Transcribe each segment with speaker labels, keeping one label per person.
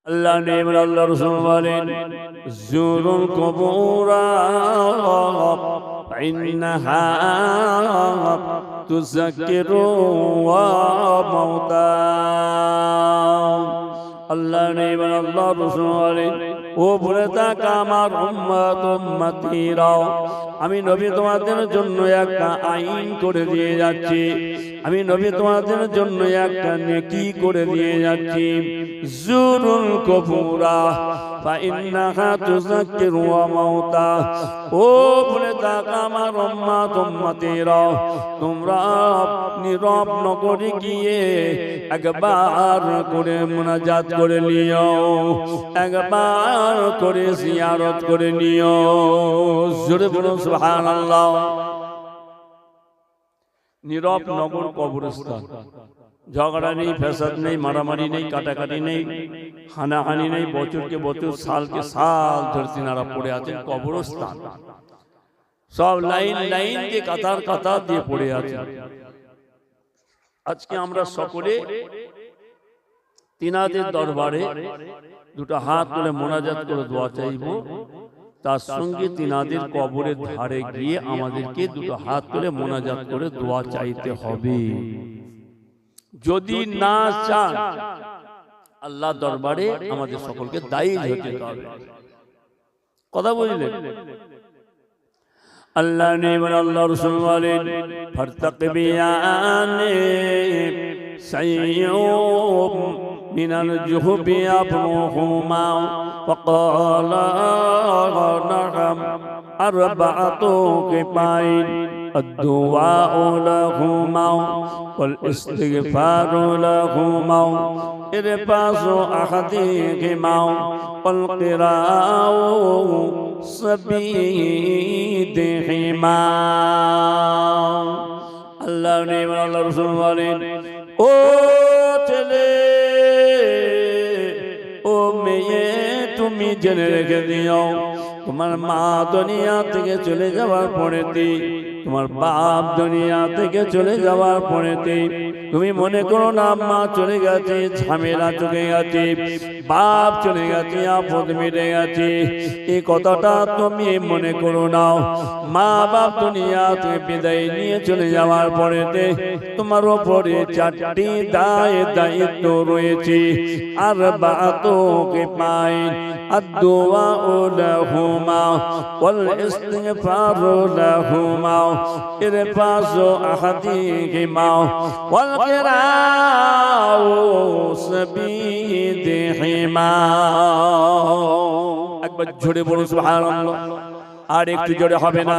Speaker 1: আল্লাহ নেবেন আল্লাহ রাসূল বলেন জুরুল কুবুরা ইন্নাহা তুযাক্কিরু ওয়া মাউতা। আল্লাহ নেবেন আল্লাহ রাসূল বলেন ও বলে থাকা আমার উম্মত উম্মতিরা, আমি নবী তোমাদের জন্য একটা আইন করে দিয়ে যাচ্ছি, আমি নবী তোমাদের জন্য একটা নেকি করে দিয়ে যাচ্ছি। জুরুল কুবুরা ফাইন্নাহা তুযাক্কিরু ওয়া মাউতা। ও বলে থাকা আমার উম্মত উম্মতিরা, তোমরা নীরব নগরে গিয়ে একবার করে মুনাজাত করে নিও, একবার করে জিয়ারত করে নিও। জোরে বলুন সুবহানাল্লাহ। নীরব নগর কবরস্থান, ঝগড়া নেই, ফ্যাসাদ নেই, মারামারি নেই, কাটাকাটি নেই, হানাহানি নেই, বছরকে বছর সালকে সাল ধরে তিনারা পড়ে আছেন কবরস্থান। সব লাইন লাইন দিয়ে কাতার কাতার দিয়ে পড়ে আছে। আজকে আমরা সকলে তিনাদের দরবারে দুটো হাত তুলে মোনাজাত করে দোয়া চাইব, তার সঙ্গে তিনাদের কবরের ধারে গিয়ে আমাদেরকে দুটো হাত তুলে মোনাজাত করে দোয়া চাইতে হবে। যদি না চান আল্লাহ দরবারে আমাদের সকলকে দায়ী হতে হবে। কথা বুঝলেন? আল্লাহ নেবেন আল্লাহ রাসূল বলেন ফারতাকিবিয়ানে সাইয়ুম মিনাল জুহবি আবনুহুমা فقال نعم أربعة كفاين الدعاء لهما والاستغفار لهما إرفاس أحدهما والقراء سبيدهما। আল্লাহ নেবেন আল্লাহ রাসূল বলেন ও ছেলে ও মেয়ে, তুমি জেনে রেখে দিও তোমার মা দুনিয়া থেকে চলে যাওয়ার পরেতে, তোমার বাপ দুনিয়া থেকে চলে যাওয়ার পরেতে তুমি মনে করো না মা চলে গেছে, ঝামেলা চলে গেছে, বাপ চলে গেছে, আপদ মিটে গেছে, এই কথাটা তুমি মনে করো না। মা বাপ দুনিয়া থেকে বিদায় নিয়ে চলে যাওয়ার পরেতে তোমার উপরে চারটি দায়িত্ব রয়েছে। আর বাতুকে পাই আদুয়া লাহুমা ওয়াল ইস্তিগফারু লাহুমা ইরফাসু আহাদিহিমা ওয়াল কিরাউ সাবিদিহিমা। একবার জোরে বলুন সুবহানাল্লাহ। আর একটু জোরে হবে না?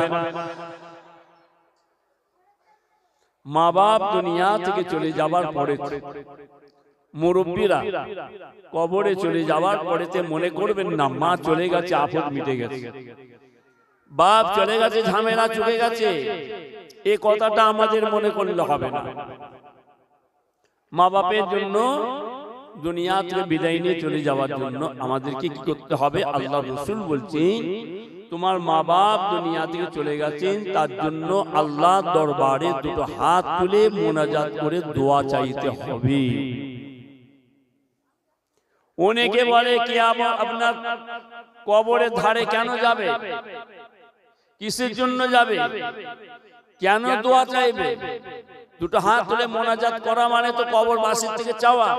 Speaker 1: মা বাপ দুনিয়া থেকে চলে যাবার পরে মুরব্বীরা কবরে চলে যাওয়ার পরেতে মনে করবেন না মা চলে গেছে, আপদ মিটে গেছে, বাপ চলে গেছে, ঝামেলা চলে গেছে, এই কথাটা আমাদের মনে করলে হবে না। মা বাপের জন্য দুনিয়া থেকে বিদায় নিয়ে চলে যাওয়ার জন্য আমাদেরকে কি করতে হবে? আল্লাহ রাসূল বলছেন তোমার মা বাপ দুনিয়া থেকে চলে গেছেন, তার জন্য আল্লাহ দরবারে দুটো হাত তুলে মোনাজাত করে দোয়া চাইতে হবে। অনেকে বলে কি আপনার কবরের ধারে কেন যাবে, কিসের জন্য যাবে, কেন দোয়া চাইবে? দুটো হাত তুলে মোনাজাত করা মানে তো কবরবাসীর থেকে চাওয়া।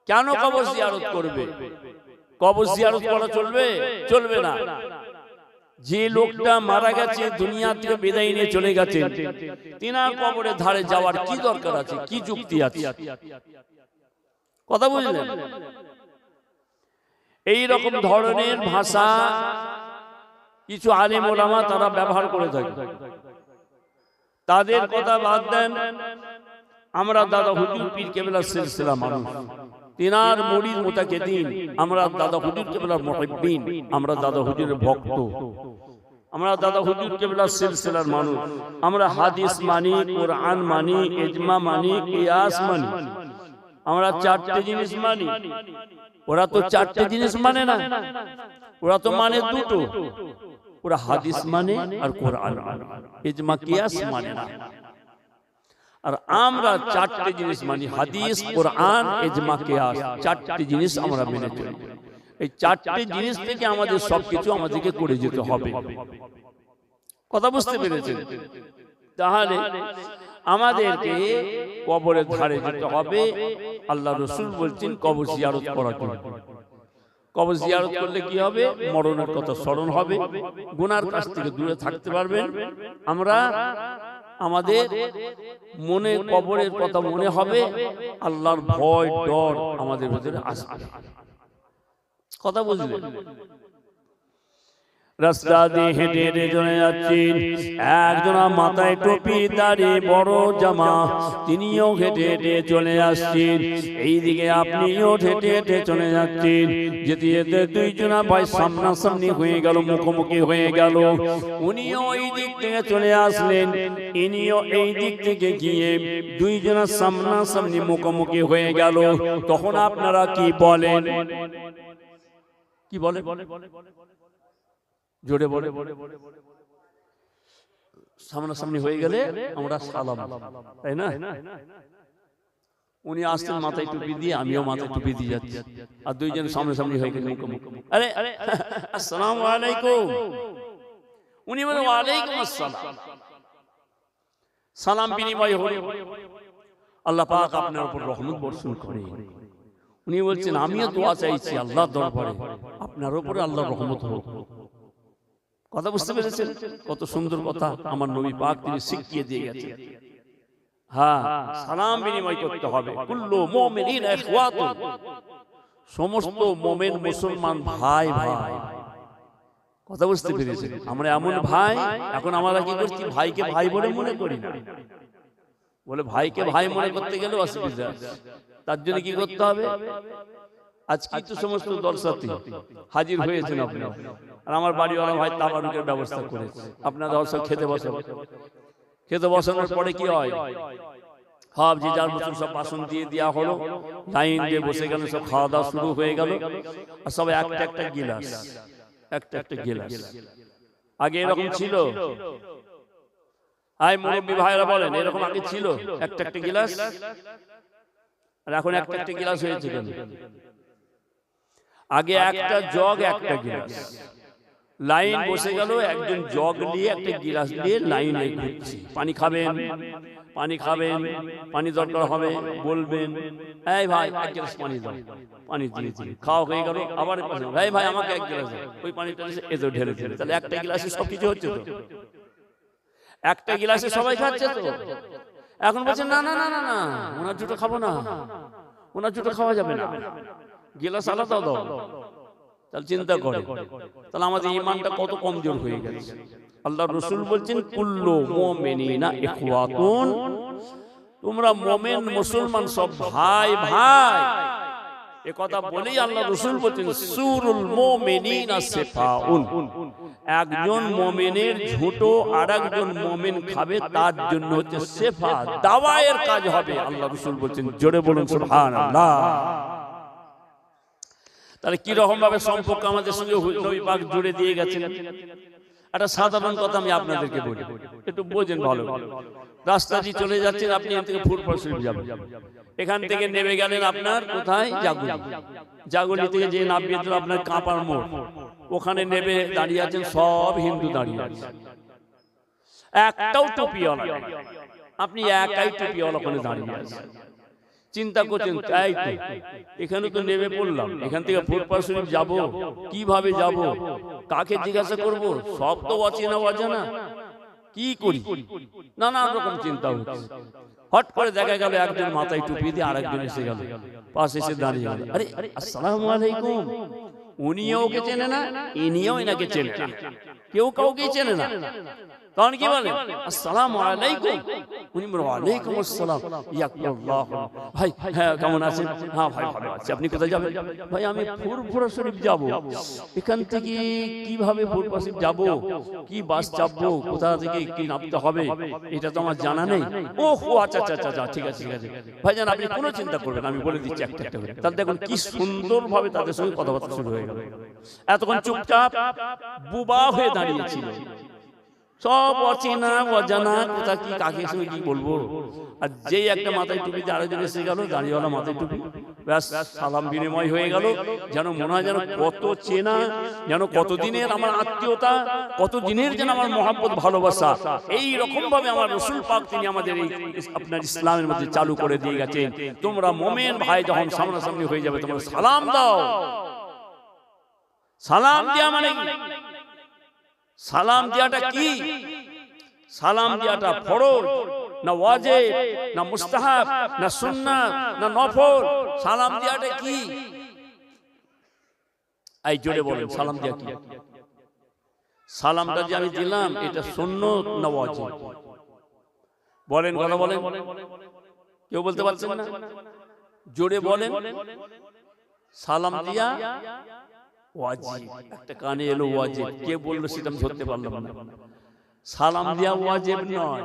Speaker 1: কেন কবর জিয়ারত করবে? কবর জিয়ারত করা চলবে? চলবে না। যে লোকটা মারা গেছে, দুনিয়া থেকে বিদায় নিয়ে চলে গেছে, তিনার কবরের ধারে যাওয়ার কি দরকার আছে, কি যুক্তি আছে? কথা বুঝলেন? এই রকম ধরনের ভাষা কিছু আলেম ওলামা তারা ব্যবহার করে থাকে। তাদের কথা বাদ দেন, আমরা দাদা হুজুর পীর কেবলার সিলসিলা মানুষ, তিনার মুরিদ মুতাকিদিন, আমরা দাদা হুজুর কেবলার মুহিব্বিন, আমরা দাদা হুজুরের ভক্ত, আমরা দাদা হুজুর কেবলার সিলসিলার মানুষ, আমরা হাদিস মানি, কোরআন মানি, ইজমা মানি, কিয়াস মানি, আমরা চারটে জিনিস মানি। ওরা তো চারটে জিনিস মানে না, ওরা তো মানে দুটো, ওরা হাদিস মানে আর কোরআন মানে, ইজমা কিয়াস মানে না। আর আমরা চারটি জিনিস মানি, হাদিস, কোরআন, ইজমা, কিয়াস, চারটি জিনিস আমরা মেনে চলি। এই চারটি জিনিস থেকে আমাদের সবকিছু আমাদেরকে করে যেতে হবে। কথা বুঝতে পেরেছেন? তাহলে আমাদেরকে কবরের ধারে যেতে হবে। আল্লাহ রাসূল বলছেন কবর জিয়ারত করার জন্য। কবর জিয়ারত করলে কি হবে? মরণের কথা স্মরণ হবে, গুনার কাছ থেকে দূরে থাকতে পারবেন। আমরা আমাদের মনে কবরের কথা মনে হবে, আল্লাহর ভয় ডর আমাদের ভিতরে আসবে। কথা বুঝলেন? রাস্তা দিয়ে হেঁটে হেঁটে চলে যাচ্ছেন, একজনা মাথায় টুপি, দাড়ি, বড় জামা, তিনিও হেঁটে হেঁটে চলে আসছেন। এইদিকে আপনিও হেঁটে হেঁটে চলে যাচ্ছেন। যেতে যেতে দুইজনা ভাই সামনাসামনি হয়ে গেল, মুখোমুখি হয়ে গেল। উনিও এই দিক থেকে চলে আসলেন, ইনিও এই দিক থেকে গিয়ে দুইজনা সামনাসামনি মুখোমুখি হয়ে গেল। তখন আপনারা কি বলেন? কি বলে? জোরে বলে। সামনাসামনি হয়ে গেলে আমরা সালাম, তাই না? উনি আসছেন মাথায় টুপি দিয়ে, আমিও মাথায় টুপি দিয়ে যাচ্ছি, আর দুইজন সামনাসামনি হয়ে গেলে আরে আসসালামু আলাইকুম। উনি বলে ওয়ালাইকুম আসসালাম। সালাম বিনিময় হলো। আল্লাহ পাক আপনার উপর রহমত বর্ষণ করে। উনি বলছেন আমিও দোয়া চাইছি আল্লাহর দরবারে আপনার উপরে আল্লাহর রহমত হোক। কথা বুঝতে পেরেছেন? কত সুন্দর কথা আমার নবী পাক তিনি শিখিয়ে দিয়ে গেছেন। হ্যাঁ, সালাম বিনিময় করতে হবে। কুল্লু মুমিনিন ইখওয়াতুন, সমস্ত মুমিন মুসলমান ভাই ভাই। কথা বুঝতে পেরেছেন? আমরা এমন ভাই, এখন আমরা কি করছি? ভাইকে ভাই বলে মনে করি না। বলে ভাইকে ভাই মনে করতে গেলে অসুবিধা। তার জন্য কি করতে হবে? আজকে তো সমস্ত দর্শক হাজির হয়েছেন আপনি, আর আমার বাড়িওয়ালা ভাই তাবারুকের ব্যবস্থা করেছে। আপনার দর্শক খেতে বসেন, খেতে বসানোর পরে কি হয়? সব যে যার মতন সব বাসন দিয়ে দেওয়া হলো, লাইন দিয়ে বসে গেল, সব খাওয়া দাওয়া শুরু হয়ে গেল। আর সব একটা একটা গিলাস, একটা একটা গিলাস। আগে এরকম ছিল? আই মুরব্বী ভাইরা বলেন, এরকম আগে ছিল একটা একটা গিলাস? আর এখন একটা একটা গিলাস হয়েছে কেন? আগে একটা জগ, একটা গিলাস, লাইন বসে গেল, একজন জগ নিয়ে একটা গিলাস দিয়ে লাইনে ঘুরছে। পানি খাবেন, পানি খাবেন, পানি দরকার হবে বলবেন, এই ভাই এক গ্লাস পানি দাও, পানি দিয়েছি, খাওয়া হয়ে গেল। আবার ভাই ভাই আমাকে এক গ্লাস দাও, ওই পানিটা এত ঢেলে ঢেলে। তাহলে একটা গিলাসে সবকিছু হচ্ছে তো? একটা গিলাসে সবাই খাচ্ছে তো? এখন বলছে না না না না না, ওনার জুটো খাবো না, ওনার জুটো খাওয়া যাবে না, গিলাস আলাদা দাও। তাহলে চিন্তা করে, তাহলে আমাদের ঈমানটা কত কমজোর হয়ে গেছে। আল্লাহ রাসূল বলছেন কুল্লু মুমিনিনা ইখওয়াতুন, তোমরা মুমিন মুসলমান সব ভাই ভাই। এ কথা বলেই আল্লাহ রাসূল বলছেন সুরুল মুমিনিনা সিফাউন, একজন মুমিনের ঝুঁটো আরেকজন মুমিন খাবে, তার জন্য হচ্ছে সিফা, দাওয়ায়ের কাজ হবে। আল্লাহ রাসূল বলছেন, জোরে বলুন সুবহানাল্লাহ। তাহলে কি রকম ভাবে সম্পর্ক আমাদের সঙ্গে নবী পাক জুড়ে দিয়ে গেছেন। একটা সাধারণ কথা আমি আপনাদেরকে বলি, একটু বোঝেন ভালো। রাস্তা দিয়ে চলে যাচ্ছেন আপনি, এখান থেকে ফুরফুরা শরীফ যাবেন, এখান থেকে নেমে গেলেন আপনার কোথায়? জাগুলি। জাগুলি থেকে যে নামিয়ে দিল আপনার কাঁপার মোড়, ওখানে নেমে দাঁড়িয়ে আছেন সব হিন্দু দাঁড়িয়ে আছে, একটাও টুপিওয়ালা, আপনি একাই টুপিওয়ালা ওখানে দাঁড়িয়ে আছেন। চিন্তা করছেন তাই তো, এখানে তো নেমে পড়লাম, এখান থেকে ফুরফুরা শরীফ যাব, কিভাবে যাব, কাকে জিজ্ঞাসা করব, সব তো অচেনা অজানা, কি করি, নানা রকম চিন্তা হচ্ছে। হট করে দেখা গেল একজন মাথায় টুপি দিয়ে আরেকজন এসে গেল, পাশে এসে দাঁড়িয়ে গেল। আরে আসসালামু আলাইকুম। উনিও ওকে চেনে না, ইনিও এনাকে চেনে না, কেউ কাউকে চেনে না। তখন কি বলে? আসসালামু আলাইকুম। উনি বলেন ওয়ালাইকুম আসসালাম। ইয়াকুল্লাহ। ভাই হ্যাঁ কেমন আছেন? হ্যাঁ ভাই ভালো আছি। আপনি কোথায় যাবেন? ভাই আমি ফুরফুরা শরীফ যাব। এখান থেকে কিভাবে ফুরফুরা শরীফ যাব, কি বাস চাপবো, কোথা থেকে কি নামতে হবে, এটা তো আমার জানা নেই। ওহো আচ্ছা আচ্ছা আচ্ছা, ঠিক আছে ঠিক আছে ভাইজান, আপনি কোনো চিন্তা করবেন, আমি বলে দিচ্ছি একটা একটা করে। তাহলে দেখুন কি সুন্দরভাবে তাদের সঙ্গে কথাবার্তা শুরু হয়ে গেল। এতক্ষণ চুপচাপ বুবা হয়ে দাঁড়িয়েছিল, সব অচেনা অজানা, কোথা কি কাকে সঙ্গে কি বলবো। আর যেই একটা মাথায় টুপি দিয়ে আরেকজন এসে গেল, দাঁড়িয়েওয়ালা মাথায় টুপি, ব্যাস সালাম বিনিময় হয়ে গেল। যেন মনে হয় যেন কত চেনা, যেন কতদিনের আমার আত্মীয়তা, কতদিনের যেন আমার মহব্বত ভালোবাসা। এই রকম ভাবে আমার রাসূল পাক তিনি আমাদের এই আপনার ইসলামের মধ্যে চালু করে দিয়ে গেছেন। তোমরা মুমিন ভাই যখন সামনাসামনি হয়ে যাবে তোমরা সালাম দাও। সালাম দেওয়া মানে সালাম দেওয়াটা কি? সালাম দেওয়াটা ফরজ না ওয়াজিব না মুস্তাহাব না সুন্নাত না নফল? সালাম দেওয়াটা কি? এই জোরে বলেন সালাম দেওয়া কি? সালামটা যে আমি দিলাম এটা সুন্নত না ওয়াজিব? বলেন, কথা বলেন। কেউ বলতে পারছেন না? জোরে বলেন। সালাম দিয়া ওয়াজিব। একটা কানে এলো ওয়াজিব, কে বললো সেটা আমি ধরতে পারলাম না। সালাম দিয়া ওয়াজিব নয়,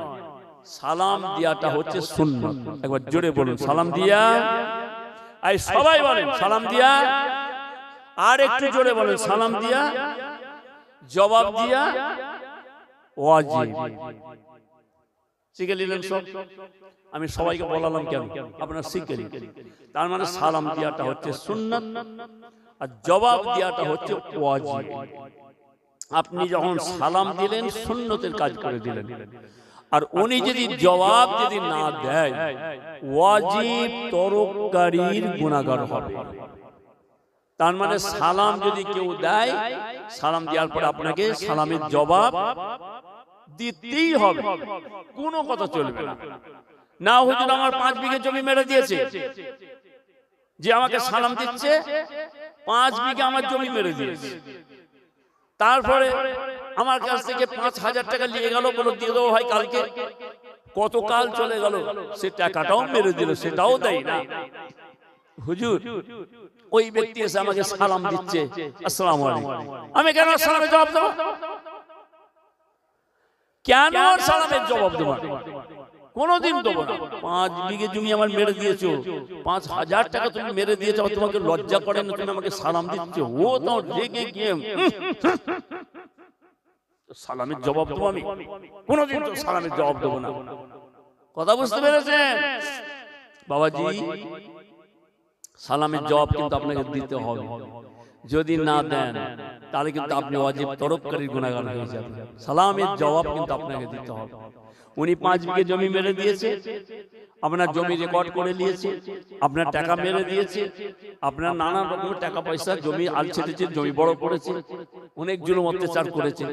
Speaker 1: সালাম দিয়াটা হচ্ছে সুন্নাত। একবার জোরে বলুন সালাম দিয়া। এই সবাই বলেন সালাম দিয়া। আর একটু জোরে বলেন সালাম দিয়া, জবাব দিয়া ওয়াজিব। শিখে নিলেন সব? আমি সবাইকে বলালাম কেন? আপনারা শিখে নিন। তার মানে সালাম দিয়াটা হচ্ছে সুন্নাত আর জবাব দিয়াটা হচ্ছে ওয়াজিব। আপনি যখন সালাম দিলেন সুন্নতের কাজ করে দিলেন, আর উনি যদি জবাব যদি না দেয় ওয়াজিব তরককারীর গুনাহগার হবে। তার মানে সালাম যদি কেউ দেয়, সালাম দেওয়ার পর আপনাকে সালামের জবাব দিতেই হবে, কোনো কথা চলবে না। না হুজুর আমার 5 বিঘে জমি মেরে দিয়েছে, যে আমাকে সালাম দিচ্ছে 5 বিঘে আমার জমি মেরে দিয়েছে, তারপরে আমার কাছ থেকে 5,000 টাকা নিয়ে গেল, বলো দিয়ে দেবো ভাই কালকে। কত কাল চলে গেল, সে টাকাটাও মেরে দিল, সেটাও দেয় না। হুজুর ওই ব্যক্তি এসে আমাকে সালাম দিচ্ছে, আসসালামু আলাইকুম, আমি কেন সালামের জবাব দেব? কেন সালামের জবাব দেব? কোনদিন দেবো না। 5 বিঘে জমি আমার মেরে দিয়েছো, 5,000 টাকা তুমি মেরে দিয়েছো, তোমাকে লজ্জা করে না? তুমি আমাকে সালাম দিচ্ছ। ও তো রেগে গিয়ে সালামের জবাব দেবো আমি? কোনদিন তো সালামের জবাব দেবো না। কথা বুঝতে পেরেছেন বাবাজি? সালামের জবাব কিন্তু আপনাকে দিতে হবে। যদি না দেন তাহলে কিন্তু আপনি ওয়াজিব তরককারীর গুনাহগার হয়ে যাবেন। সালামের জবাব কিন্তু আপনাকে দিতে হবে। উনি 5 বিঘে জমি মেরে দিয়েছে, আপনার জমি রেকর্ড করে নিয়েছে, আপনার টাকা মেরে দিয়েছে, আপনার নানা রকম টাকা পয়সা জমি আল ছেড়েছে, জমি বড় করেছে, অনেক জুলুম অত্যাচার করেছে।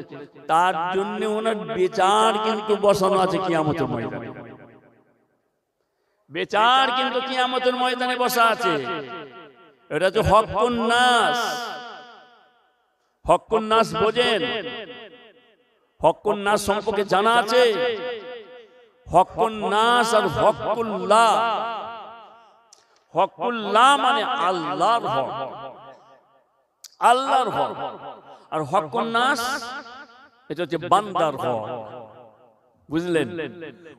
Speaker 1: তার জন্য ওনার বিচার কিন্তু বসানো আছে কিয়ামতের ময়দানে। বিচার কিন্তু কিয়ামতের ময়দানে বসা আছে। এটা তো হকুন নাস। হকুন নাস বোঝেন? হকুন নাস সম্পর্কে জানা আছে? হকুন নাস আর হকুল্লাহ। হকুল্লাহ মানে আল্লাহর হক, আল্লাহর হক। আর হকুন নাস এটা হচ্ছে বান্দার হক। বুঝলেন?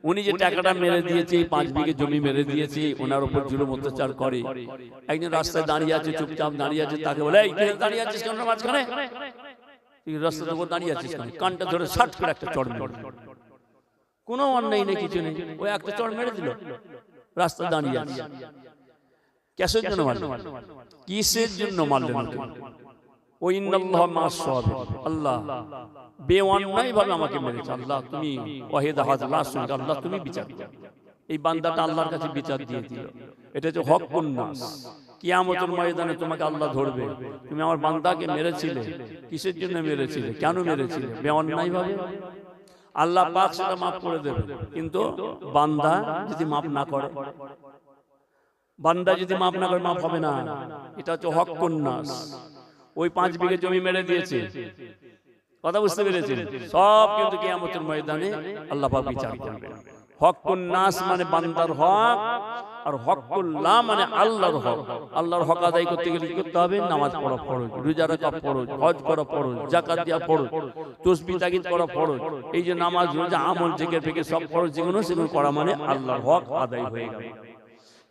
Speaker 1: উনি যে টাকাটা মেরে দিয়েছে, 5 বিঘে জমি মেরে দিয়েছে, ওনার উপর জুলুম অত্যাচার করে। একজন রাস্তায় দাঁড়িয়ে আছে, চুপচাপ দাঁড়িয়ে আছে, তাকে বলে এই দাঁড়িয়ে আছিস কেন মাঝখানে? তুই রাস্তার উপর দাঁড়িয়ে আছিস কেন? কানটা ধরে শাট করে একটা চড় মেরে। কোনো অন্যায় নেই, কিছু নেই, ওই একটা চড় মেরে দিল। রাস্তা দাঁড়িয়ে আছে, কিসের জন্য মারলেন? কিসের জন্য মারলেন? ও ইন্নাল্লাহ মা'আস সাবিরিন। আল্লাহ বেঅন্যায় ভাবে আমাকে মেরেছে। আল্লাহ তুমি ওয়াহিদ আহাদ লা শুরীকা, আল্লাহ তুমি বিচার করো। এই বান্দাটা আল্লাহর কাছে বিচার দিয়ে দিল। এটা হচ্ছে হকুন নাস। কিয়ামতের ময়দানে তোমাকে আল্লাহ ধরবে, তুমি আমার বান্দাকে মেরেছিলে, কিসের জন্য মেরেছিলে, কেন মেরেছিলে? বেঅন্যায় ভাবে। আল্লাহ পাক সেটা মাফ করে দেবে, কিন্তু বান্দা যদি মাফ না করে, বান্দা যদি মাফ না করে, মাফ হবে না। এটা হচ্ছে হকুন নাস। ওই 5 বিঘে জমি মেরে দিয়েছে, কথা বুঝতে পেরেছেন? সব কিন্তু কিয়ামতের ময়দানে আল্লাহ পাক বিচার করবেন। হকুন নাস মানে বান্দার হক, আর হকুল্লাহ মানে আল্লাহর হক। আল্লাহর হক আদায় করতে গেলে কি করতে হবে? নামাজ পড়া ফরজ, রোজা রাখা ফরজ, হজ করা ফরজ, যাকাত দেওয়া ফরজ, তাসবিহ তাহলিল করা ফরজ। এই যে নামাজ, রোজা, আমল, জিকির ফিকির সব ফরজ, যেগুলো সেগুলো করা মানে আল্লাহর হক আদায় হয়ে গেল।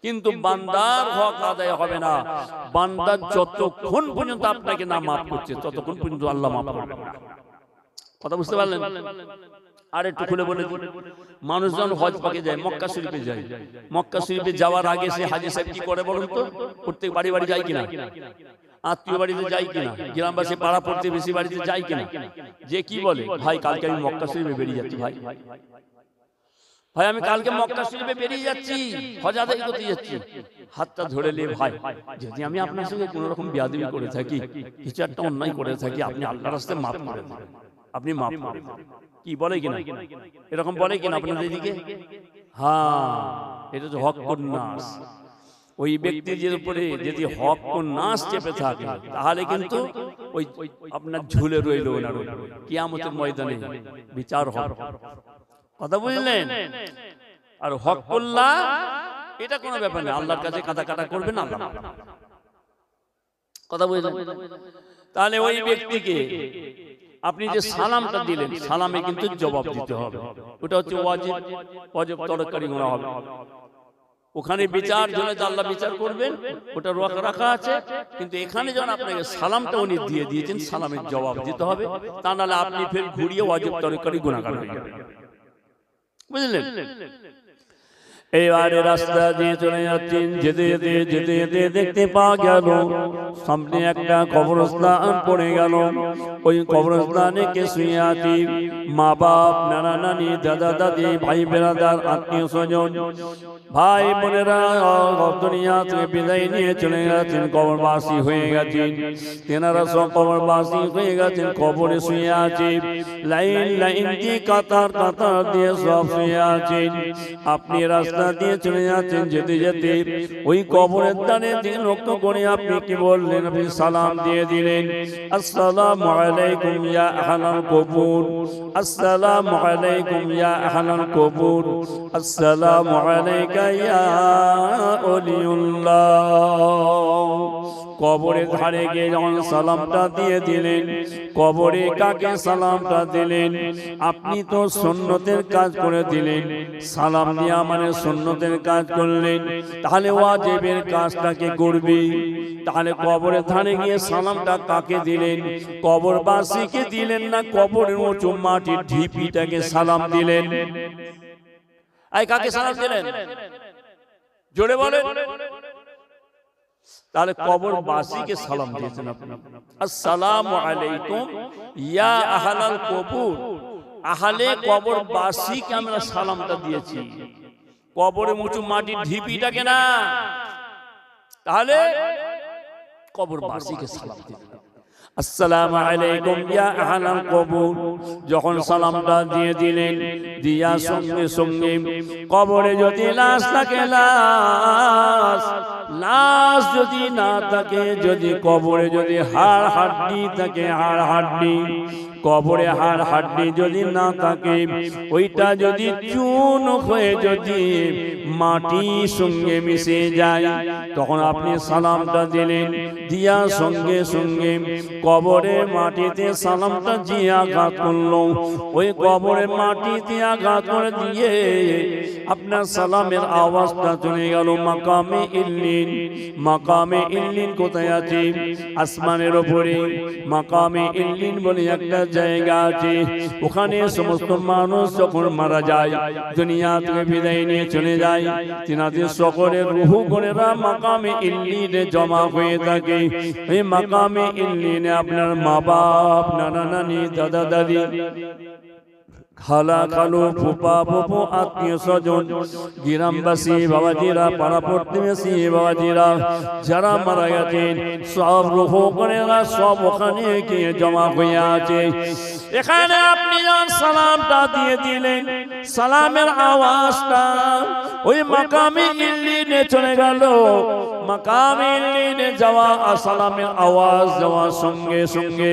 Speaker 1: কিন্তু বান্দার হক আদায় হবে না। বান্দা যতক্ষণ পর্যন্ত আপনাকে না মাফ করছে, ততক্ষণ পর্যন্ত আল্লাহ মাফ করবেন না। কথা বুঝতে পারলেন? আর একটু খুলে বলে দিন, মানুষজন হজ পাকে যায়, মক্কা শরীফে যায়, মক্কা শরীফে যাওয়ার আগে সে হাজী সাহেব কি করে বলুন তো? প্রত্যেক বাড়ি বাড়ি যায় কিনা? আত্মীয় বাড়িতে যায় কিনা? গ্রামবাসী পাড়া প্রতিবেশী বাড়িতে যায় কিনা? যে কি বলে, ভাই কালকে আমি মক্কা শরীফে বেরিয়ে যাচ্ছি, ভাই ভাই আমি কালকে মক্কা শরীফে বেরিয়ে যাচ্ছি, হজ আদায় করতে যাচ্ছি। হাতটা ধরে নিয়ে, ভাই যদি আমি আপনার সঙ্গে কোনো রকম বেয়াদবি করে থাকি, কিছু একটা অন্যায় করে থাকি, আপনি আল্লাহর রাস্তায় মাফ করে দেন, আপনি মাফ করে দেন। কি বলে কিনা? এরকম বলে কিনা আপনাদের দিকে? হ্যাঁ, এটা তো হক নাস। ওই ব্যক্তির উপরে যদি হক নাস চেপে থাকে, তাহলে কিন্তু ওই আপনার ঝুলে রইল না, কিয়ামতের ময়দানে বিচার হবে। কথা বুঝলেন? আর হকুল্লাহ এটা কোনো ব্যাপার না, আল্লাহর কাছে কাটা কাটা করবেন আল্লাহ। কথা বুঝলেন? তাহলে ওই ব্যক্তিকে আপনি যে সালামটা দিলেন, সালামে কিন্তু জবাব দিতে হবে। ওটা হচ্ছে ওয়াজিব, ওয়াজিব তরকারি গুনাহ হবে। ওখানে বিচার জন্য আল্লাহ বিচার করবেন, ওটা রাখা আছে। কিন্তু এখানে যখন আপনাকে সালামটা উনি দিয়ে দিয়েছেন, সালামের জবাব দিতে হবে, তা নাহলে আপনি ফের ঘুরিয়ে ওয়াজিব তরকারি গুনাহগার হয়ে যাবেন। বুঝলেন? এইবারে রাস্তা দিয়ে চলে যাচ্ছেন, যেতে যেতে যেতে যেতে দেখতে পাওয়া গেল সামনে একটা কবরস্থান পড়ে গেল। ওই কবরস্থানে কে শুয়ে আছে? মা বাপ, নানা নানি, দাদা দাদি, ভাই বেরাদার, আত্মীয় স্বজন, ভাই বোনেরা দুনিয়া থেকে বিদায় নিয়ে চলে গেছেন, কবরবাসী হয়ে গেছেন। তেনারা সব কবরবাসী হয়ে গেছেন, কবরে শুয়ে আছে। লাইন লাইন দিয়ে কাতার কাতার দিয়ে সব শুয়ে আছেন। আপনি রাস্তা দিয়ে চলে যাচ্ছেন, যেতে যেতে ওই কবরের দানে দিকে লক্ষ্য করে আপনি কি বললেন? আপনি সালাম দিয়ে দিলেন, আসসালামু আলাইকুম ইয়া আহলাল কবুর, আসসালামু আলাইকুম ইয়া আহলাল কবুর, আসসালামু আলাইকা ইয়া ওলিউল্লাহ। কবরের ধারে গিয়ে যখন সালামটা দিয়ে দিলেন, কবরে কাকে সালামটা দিলেন? আপনি তো সুন্নতের কাজ করে দিলেন, সালাম দেওয়া মানে সুন্নতের কাজ করলেন, তাহলে ওয়াজিবের কাজটাকে করবি। তাহলে কবরের ধারে গিয়ে সালামটা কাকে দিলেন? কবরবাসীকে দিলেন না কবরের উঁচু মাটির ঢিপিটাকে সালাম দিলেন? এই কাকে সালাম দিলেন? জোরে বলেন। তাহলে কবরবাসীকে সালাম দিয়েছেন আপনি। আসসালামু আলাইকুম ইয়া আহলাল কবুর, আহলে কবরবাসীকে আমরা সালামটা দিয়েছি, কবরের উঁচু মাটির ঢিপিটাকে না। তাহলে কবরবাসীকে সালাম দিয়েছেন। আসসালামু আলাইকুম ইয়া আহলাল কবুর, যখন সালামটা দিয়ে দিলেন, দিয়া সঙ্গে সঙ্গে কবরে যদি লাশ থাকে, লাশ যদি না থাকে, যদি কবরে যদি হাড় হাড্ডি থাকে, হাড় হাড্ডি, কবরে হাড় হাড্ডি যদি না থাকে, ওইটা যদি চূন হয়ে যদি মাটির সঙ্গে মিশে যায়, তখন আপনি সালামটা দিলেন, দিয়া সঙ্গে সঙ্গে কবরে মাটিতে সালামটা দিয়ে আঘাত করলো। ওই কবরে মাটিতে আঘাত করে দিয়ে আপনার সালামের আওয়াজটা চলে গেল মাকামে ইল্লিন। মাকামে ইল্লিন কোথায় আছে? আসমানের উপরে মাকামে ইল্লিন বলে একটা জায়গা আছে। ওখানে সমস্ত মানুষ যখন মারা যায়, দুনিয়া থেকে বিদায় নিয়ে চলে যায়, তিনাদের সকলের রূহ গণেরা মাকামে ইল্লিনে জমা হয়ে থাকে। এই মাকামে ইল্লিনে আপনার মা বাপ, নানা নানি, দাদা দাদি, খালা খালু, ফুপা ফুপু, আত্মীয় স্বজন, গ্রামবাসী বাবাজিরা, পাড়া প্রতিবেশী বাবাজিরা যারা মারা গেছেন, সব রূহ গণেরা সব ওখানে গিয়ে জমা হয়ে আছে। এখানে আপনি যখন সালামটা দিয়ে দিলেন, সালামের আওয়াজটা ওই মাকামে ইল্লিনে চলে গেল। মাকামে ইল্লিনে যাওয়া আর সালামের আওয়াজ যাওয়ার সঙ্গে সঙ্গে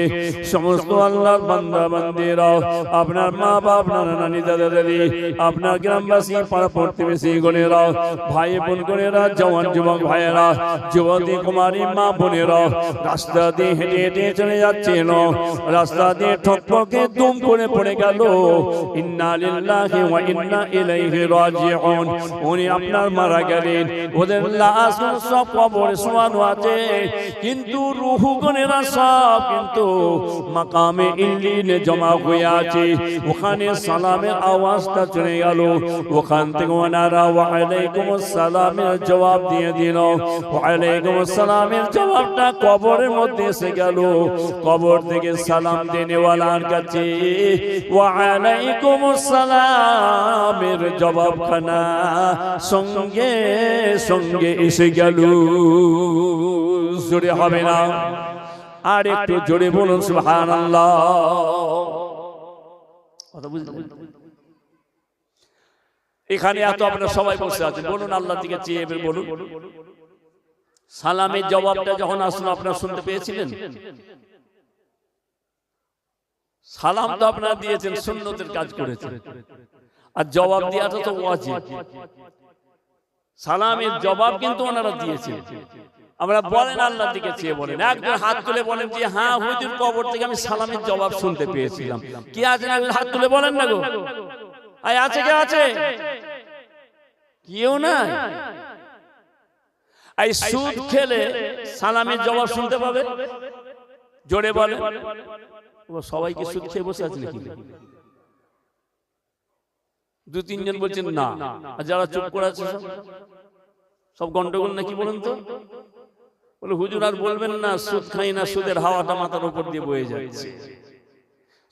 Speaker 1: সমস্ত আল্লাহর বান্দা বান্দিরা, আপনার মা বাপ, নানা নানি, দাদা দাদি, আপনার গ্রামবাসী, পাড়া প্রতিবেশী গণেরা, ভাই বোন গণেরা, জওয়ান যুবক ভাইয়েরা, যুবতী কুমারী মা বোনেরা রাস্তা দিয়ে হেঁটে হেঁটে চলে যাচ্ছেন, রাস্তা দিয়ে ঠকঠকে দুম করে পড়ে গেল। ইন্না লিল্লাহি ওয়া ইন্না ইলাইহি রাজিউন। উনি আপনার মারা গেলেন, ওদের লাশ সব সব কবরে শোয়ানো আছে, কিন্তু রূহগণেরা সব কিন্তু মাকামে ইল্লিনে জমা হয়ে আছে। ওখানে সালামের আওয়াজটা চলে গেল, ওখান থেকে ওনারা ওয়া আলাইকুমুস সালামের জবাব দিয়ে দিল। ওয়া আলাইকুমুস সালামের জবাবটা কবরের মধ্যে এসে গেল। কবর থেকে সালাম দেনেওয়ালার কাছে ওয়া আলাইকুমুস সালামের জবাবখানা সঙ্গে সঙ্গে এসে গেল। জোরে হবে না? আর একটু জোরে বলুন সুবহানাল্লাহ। কথা বুঝলেন? এখানে এত আপনারা সবাই বসে আছেন, বলুন আল্লাহর দিকে চেয়ে এবার বলুন, সালামের জবাবটা যখন আসলো আপনারা শুনতে পেয়েছিলেন? সালাম তো আপনারা দিয়েছেন, সুন্নতের কাজ করেছেন, আর জবাব দেওয়াটা তো ওয়াজিব। সালামের জবাব কিন্তু ওনারা দিয়েছেন। আমরা বলেন আল্লাহর দিকে চেয়ে বলেন, একজন হাত তুলে বলেন যে হ্যাঁ হুজুর কবর থেকে আমি সালামের জবাব শুনতে পেয়েছিলাম। কি আছে হাত তুলে বলেন না গো? আছে কে আছে? কেউ না। এই সুদ খেলে সালামের জবাব শুনতে পাবে? জোরে বলে। সবাই কি সুদ খেয়ে বসে আছে নাকি? দু তিনজন বলছেন না, আর যারা চুপ করে আছে সব গন্ডগোল নাকি বলেন তো? বলে হুজুর আর বলবেন না, সুদ খাই না, সুদের হাওয়াটা মাথার উপর দিয়ে বয়ে যাচ্ছে।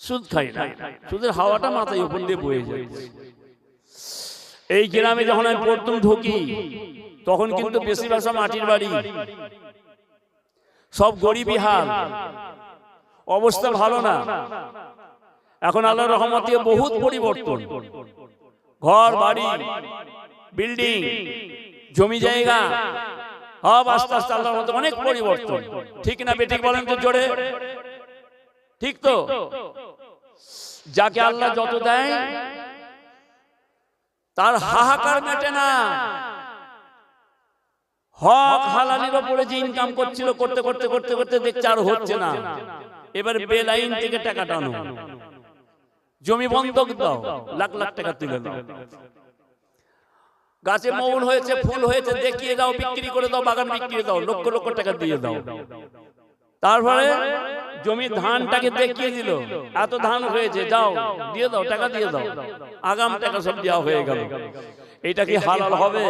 Speaker 1: সুদ খাই না, সুদের হাওয়াটা মাথার উপর দিয়ে বয়ে যাচ্ছে। এই গ্রামে যখন আমি প্রথম ঢুকি তখন কিন্তু বেশিরভাগ সব মাটির বাড়ি, সব গরিবি হাল, অবস্থা ভালো না। এখন আল্লাহর রহমতে বহুত পরিবর্তন, ঘর বাড়ি বিল্ডিং জমি জায়গা সব আস্তে আস্তে আল্লাহর রহমতে অনেক পরিবর্তন। ঠিক না বেঠিক বলেন তো জোরে? ঠিক তো? যাকে আল্লাহ যত দেয় তার হাহাকার মেটে না। হক হালালের উপরে যে ইনকাম করছিল, করতে করতে করতে করতে দেখছে আর হচ্ছে না, এবার বেলাইন থেকে টাকা টানো, জমি বন্ধক দাও, লাখ লাখ টাকা তুলে দাও, গাছে মৌল হয়েছে ফুল হয়েছে দেখিয়ে দাও, বিক্রি করে দাও, বাগান বিক্রি দাও, লক্ষ লক্ষ টাকা দিয়ে দাও। তারপরে জমি ধানটাকে দেখিয়ে দিল, এত ধান হয়েছে, যাও দিয়ে দাও, টাকা দিয়ে দাও, আগাম টাকা সব দেওয়া হয়ে গেল। এটা কি হালাল হবে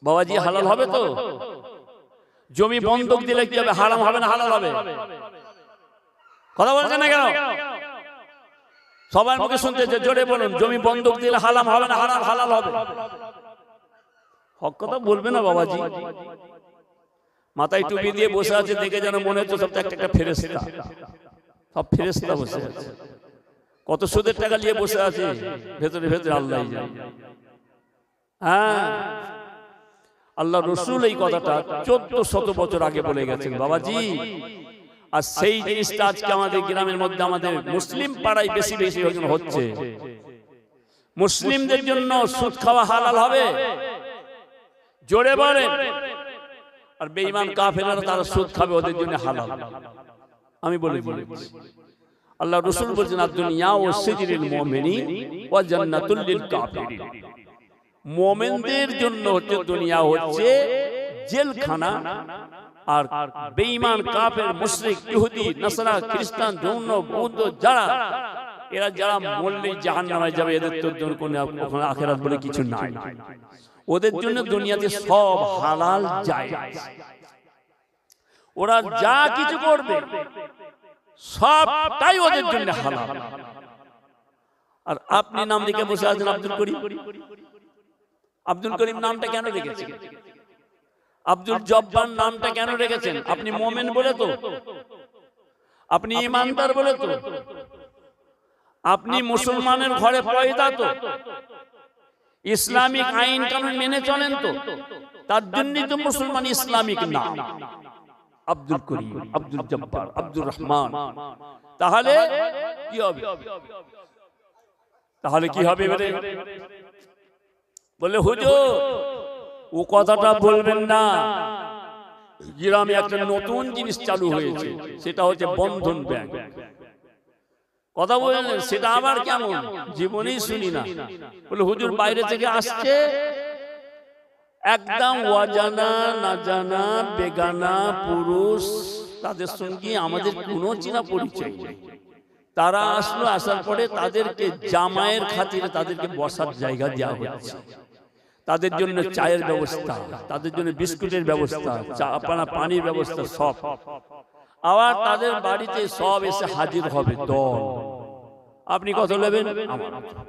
Speaker 1: বাবাজি? হালাল হবে তো? জমি বন্ধক দিলে কি হবে? হারাম হবে না হালাল হবে? কথা বলছেন না কেন? সবার মুখে শুনতেছে, জোরে বলুন, জমি বন্ধক দিলে হারাম হবে না হালাল হবে? হক কথা বলবে না বাবাজি? মাথায় টুপি দিয়ে বসে আছে, দেখে যেন মনে হচ্ছে সব একটা ফেরেশতা, সব ফেরেশতা বসে আছে। কত সুদের টাকা নিয়ে বসে আছে, ভেতরে ভেতরে আল্লাহ জানে। হ্যাঁ, আল্লাহ রসুল এই কথাটা 1400 বছর আগে বলে গেছেন বাবাজি। আর সেই জিনিসটা আজকে আমাদের গ্রামের মধ্যে, আমাদের মুসলিম পাড়ায় বেশি বেশি হচ্ছে। মুসলিমদের জন্য সুদ খাওয়া হালাল হবে? জোরে বলেন। আর বেঈমান কাফেররা তারা সুদ খাবে, ওদের জন্য হালাল। আমি বলে দিই, আল্লাহ রাসূল বলেছেন আদ-দুনিয়া ওয়া সিজনুল মুমিনিন ওয়া জান্নাতুল লিল কাফিরিন। মুমিনদের জন্য হচ্ছে দুনিয়া হচ্ছে জেলখানা, আর বেঈমান কাফের মুশরিক ইহুদি নাসারা খ্রিস্টান জৈন বৌদ্ধ যারা, এরা যারা মরলে জাহান্নামে যাবে, এদের তো কোনো আখিরাত বলে কিছু নাই। ওদের জন্য দুনিয়াতে সব হালাল জায়েজ, ওরা যা কিছু করবে সবটাই ওদের জন্য হালাল। আর আপনি নাম লিখে বসে আছেন আব্দুল করিম। আব্দুল করিম নামটা কেন রেখেছেন? আব্দুল জব্বার নামটা কেন রেখেছেন? আপনি মুমিন বলে তো? আপনি ঈমানদার বলে তো? আপনি মুসলমানের ঘরে পয়দা তো? ইসলামিক আইন কানুন মেনে চলেন তো? তার জন্যই তো মুসলমান ইসলামিক নাম আব্দুল করিম, আব্দুল জব্বার, আব্দুর রহমান। তাহলে কি হবে? তাহলে কি হবে? বলে হুজুর ও কথাটা বলবেন না, গ্রামে একটা নতুন জিনিস চালু হয়েছে, সেটা হচ্ছে বন্ধন ব্যাংক। কথা বললেন, সেটা আবার কেমন? জীবনেই শুনি না। বলে হুজুর বাইরে থেকে আসছে, একদম অজানা না জানা বেগানা পুরুষ, তাদের সঙ্গে আমাদের কোনো চেনা পরিচয় নেই। তারা আসলো, আসার পরে তাদেরকে জামাইয়ের খাতিরে তাদেরকে বসার জায়গা দেওয়া হচ্ছে, তাদের জন্য চায়ের ব্যবস্থা, তাদের জন্য বিস্কুটের ব্যবস্থা, চা পানা পানির ব্যবস্থা সব। আবার তাদের বাড়িতে সব এসে হাজির হবে দল। আপনি কত নেবেন?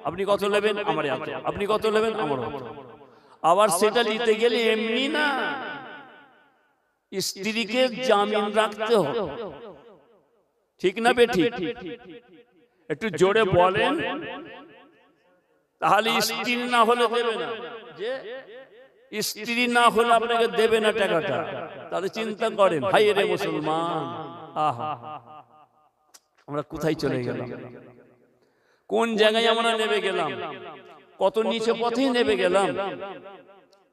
Speaker 1: আপনি কত নেবেন? আমার এত। আপনি কত নেবেন? আমার এত। আবার সেটা নিতে গেলে এমনি না, স্ত্রীকে জামিন রাখতে হবে, ঠিক না বেঠিক? একটু জোরে বলেন, তাহলে স্ত্রী না হলে দেবে না, যে স্ত্রী না হলে আপনাকে দেবে না টাকাটা। তাহলে চিন্তা করেন, ভাই রে মুসলমান, আহা আমরা কোথায় চলে গেলাম, কোন জায়গায় আমরা নেমে গেলাম, কত নিচে পথেই নেমে গেলাম।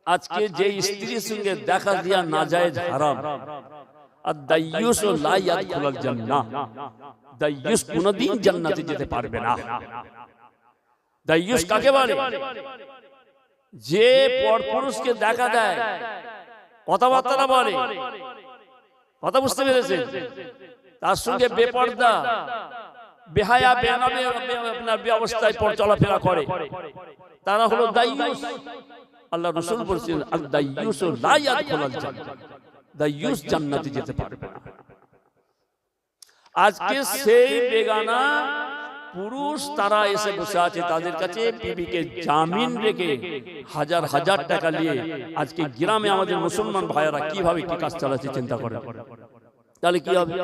Speaker 1: আজকে যে স্ত্রীর সঙ্গে দেখা দিয়া নাজায়েজ হারাম। আর দাইয়ুস লা ইয়াদখুলুল জান্নাহ, দাইয়ুস কোনদিন জান্নাতে যেতে পারবে না। দাইয়ুস কাকে বলে? যে পরপুরুষকে দেখা দেয়, কথাবার্তা বলে, কথা বুঝতে পেরেছেন, তার সঙ্গে বেপর্দা বেহায়া বেনামে আপনার ব্যবস্থায় চলাফেরা করে, তারা হলো দাইয়ুস। আল্লাহ রাসূল বলেছেন, আল দাইয়ুস লা ইয়াদখুলুল জান্নাহ, দাইয়ুস জান্নাতে যেতে পারবে না। আজকে সেই বেগানা পুরুষ তারা এসে বসে আছে, তাদের কাছে বিবিকে জামিন রেখে হাজার হাজার টাকা নিয়ে আজকে গ্রামে আমাদের মুসলমান ভাইয়েরা কিভাবে কি কাজ চালাচ্ছে চিন্তা করে। তাহলে কি হবে?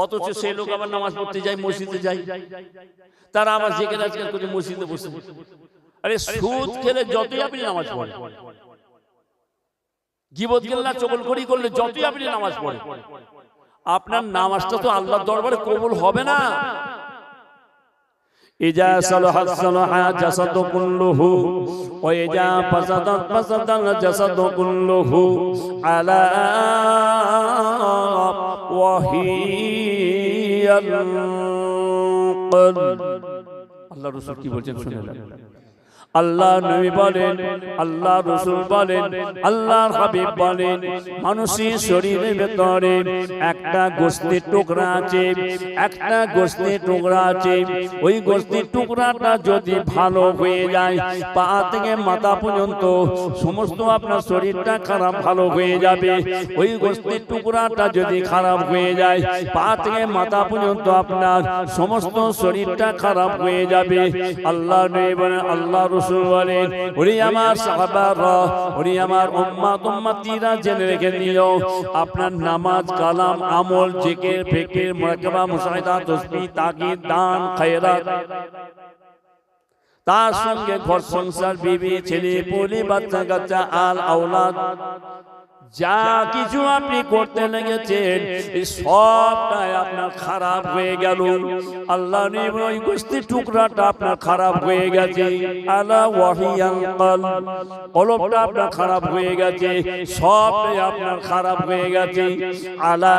Speaker 1: অথচ সেই লোক আবার নামাজ পড়তে যায়, মসজিদে যায়, তারা আবার জেগে আজকাল করে মসজিদে বসে। আরে সুদ খেলে যতই আপনি নামাজ পড়েন, গীবত গিল্লা চগলখড়ি করলে যতই আপনি নামাজ পড়েন, আপনার নামাজটা তো আল্লাহর দরবারে কবুল হবে না। ইজা সালাহাত সালাহা জাসাদু কুল্লুহু ওয়া ইজা ফাসাদাত ফাসাদাল জাসাদু কুল্লুহু আলা ওয়া হিয়াল কলব। আল্লাহ রাসূল কি বলেন শুনুন। আল্লাহ নবী বলেন, আল্লাহ রাসূল বলেন, আল্লাহর হাবিব বলেন, মানুষের শরীরের ভেতরে একটা গোশতের টুকরা আছে, একটা গোশতের টুকরা আছে। ওই গোশতের টুকরাটা যদি ভালো হয়ে যায়, পা থেকে মাথা পর্যন্ত সমস্ত আপনার শরীরটা খারাপ ভালো হয়ে যাবে। ওই গোশতের টুকরাটা যদি খারাপ হয়ে যায়, পা থেকে মাথা পর্যন্ত আপনার সমস্ত শরীরটা খারাপ হয়ে যাবে। আল্লাহ নবী বলেন, আল্লাহ বলেন, ওরে আমার সাহাবারা, ওরে আমার উম্মত উম্মতিরা, জেনে রেখে নিও, আপনার নামাজ, কালাম, আমল, জিকির, ফিকির, মুরাকাবা, মুশাহিদা, তাসবিহ, তাকিদ, দান, খায়রাত, তার সঙ্গে ঘর সংসার, বিবি, ছেলে পুলে, বাচ্চা কাচ্চা, আল আওলাদ, যা কিছু আপনি করতে লেগেছেন সবটাই আপনার খারাপ হয়ে গেল। আল্লাহ নবী ওই গোশতের টুকরাটা আপনার খারাপ হয়ে গেছে, আলা ওয়াহিয়াল কলব, কলবটা আপনার খারাপ হয়ে গেছে, সবটাই আপনার খারাপ হয়ে গেছে। আলা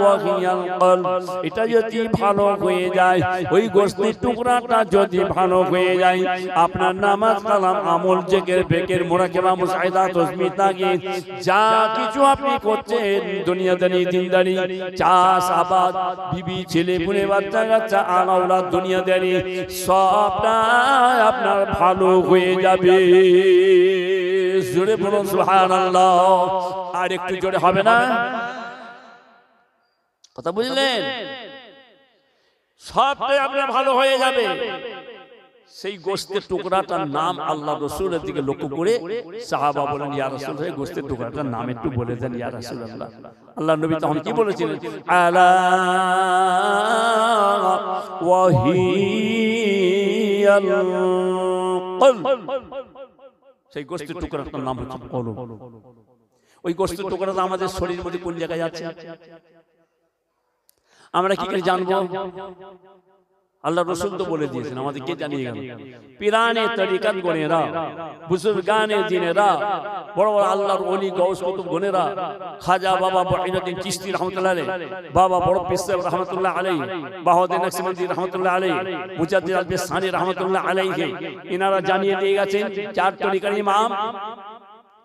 Speaker 1: ওয়াহিয়াল কলব, এটা যদি ভালো হয়ে যায়, ওই গোশতের টুকরাটা যদি ভালো হয়ে যায়, আপনার নামাজ, কালাম, আমল, জিকির, ফিকির, মুরাকাবা, মুশাহিদা, তাসবিহ, তাকিদ, যা কিছু আপনি করছেন, দুনিয়াদারি, দিনদারি, চাষ আবাদ, বিবি, ছেলে পুলে, বাচ্চা কাচ্চা, আল আওলাদ, দুনিয়াদারি, সবটা আপনার ভালো হয়ে যাবে। জোরে বলুন সুবহানাল্লাহ। আর একটু জোরে হবে না? কথা বুঝলেন? সবটাই আপনার ভালো হয়ে যাবে। সেই গোশতের টুকরাটার নাম আল্লাহ রাসূলের দিকে লক্ষ্য করে সাহাবা বলেন, ইয়া রাসূল, এই গোশতের টুকরাটার নাম একটু বলে দেন ইয়া রাসূলুল্লাহ। আল্লাহ নবী তখন কি বলেছিলেন? আলা ওয়াহিয়াল কলব, সেই গোশতের টুকরাটার নাম হচ্ছে কলব। ওই গোশতের টুকরাটা আমাদের শরীরের মধ্যে কোন জায়গায় আছে আমরা কি করে জানবো? আল্লাহ রাসূল তো বলে দিয়েছেন, আমাদেরকে জানিয়ে গেল। পিরানে তরিকত গনেরা, বুজুর্গানে জিনেরা, বড় বড় আল্লাহর ওলি গাউস কুতুব গনেরা, খাজা বাবা মুঈনুদ্দিন চিশতি রাহমাতুল্লাহ আলাইহি, বাবা বড় পীর সাহেব রাহমাতুল্লাহ আলাইহি, বাহাউদ্দিন নকশবন্দি রাহমাতুল্লাহ আলাইহি, মুজাদ্দিদ আল-বিসানি রাহমাতুল্লাহ আলাইহি, ইনারা জানিয়ে দিয়ে গেছেন চার তরিকার ইমাম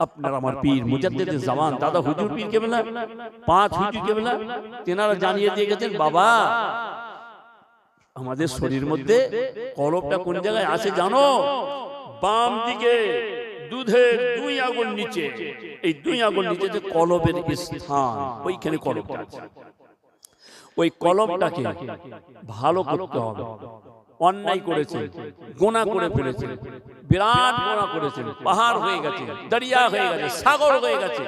Speaker 1: আপনার আমার পীর মুজাদ্দিদ জামান দাদা হুজুর পীর কেবলা, পাঁচ হুজুর কেবলা তেনারা জানিয়ে দিয়ে গেছেন, বাবা আমাদের শরীর মধ্যে কলবটা কোন জায়গায় আছে জানো? বাম দিকে দুধের 2 আঙ্গুল নিচে, এই 2 আঙ্গুল নিচে যে কলবের স্থান, ওইখানে কলবটা আছে। ওই কলবটাকে ভালো করতে হবে। অন্যায় করেছে, গুনাহ করে ফেলেছে, বিরাট গুনাহ করেছে, পাহাড় হয়ে গেছে, দরিয়া হয়ে গেছে, সাগর হয়ে গেছে,